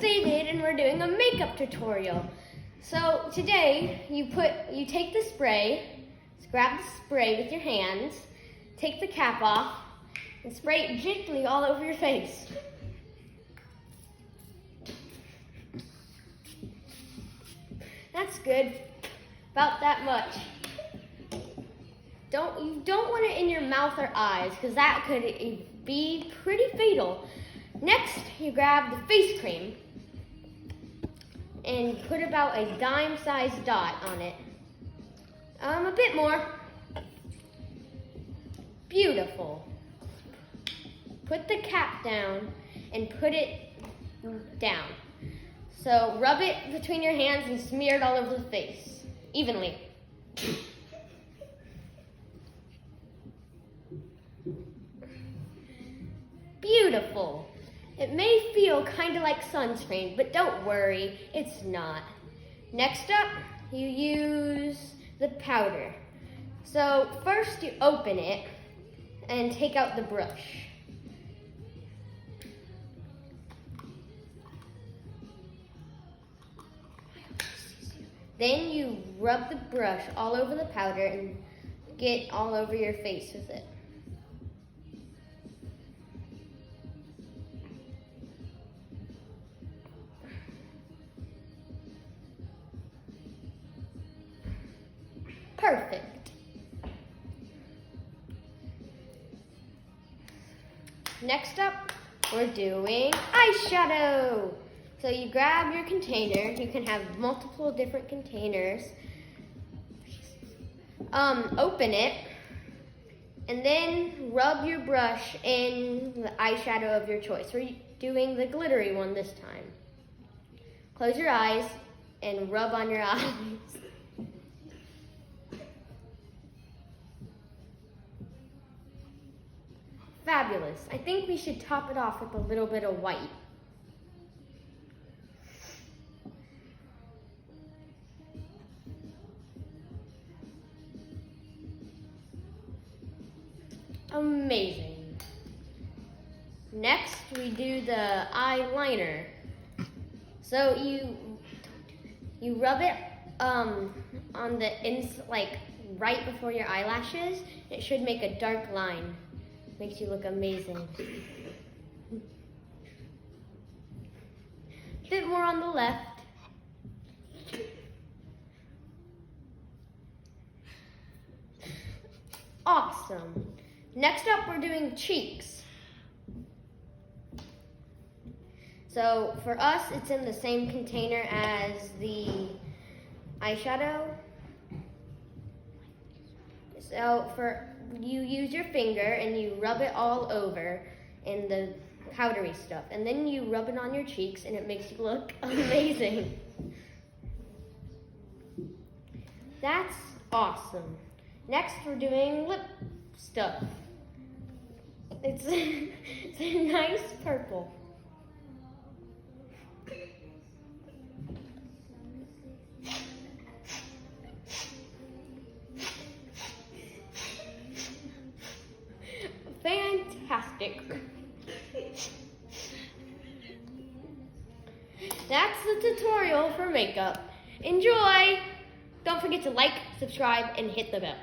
David and we're doing a makeup tutorial. So today you take the spray, grab the spray with your hands, take the cap off, and spray it gently all over your face. That's good, about that much. You don't want it in your mouth or eyes because that could be pretty fatal. Next, you grab the face cream and put about a dime-sized dot on it. A bit more. Beautiful. Put the cap down and put it down. So rub it between your hands and smear it all over the face, evenly. Beautiful. It may feel kind of like sunscreen, but don't worry, it's not. Next up, you use the powder. So first you open it and take out the brush. Then you rub the brush all over the powder and get all over your face with it. Perfect. Next up, we're doing eyeshadow. So you grab your container. You can have multiple different containers. Open it, and then rub your brush in the eyeshadow of your choice. We're doing the glittery one this time. Close your eyes and rub on your eyes. Fabulous. I think we should top it off with a little bit of white. Amazing. Next, we do the eyeliner. So you rub it on the right before your eyelashes. It should make a dark line. Makes you look amazing. Bit more on the left. Awesome. Next up, we're doing cheeks. So for us, it's in the same container as the eyeshadow. So you use your finger and you rub it all over in the powdery stuff. And then you rub it on your cheeks and it makes you look amazing. That's awesome. Next, we're doing lip stuff. It's a nice purple. Fantastic. That's the tutorial for makeup. Enjoy! Don't forget to like, subscribe, and hit the bell.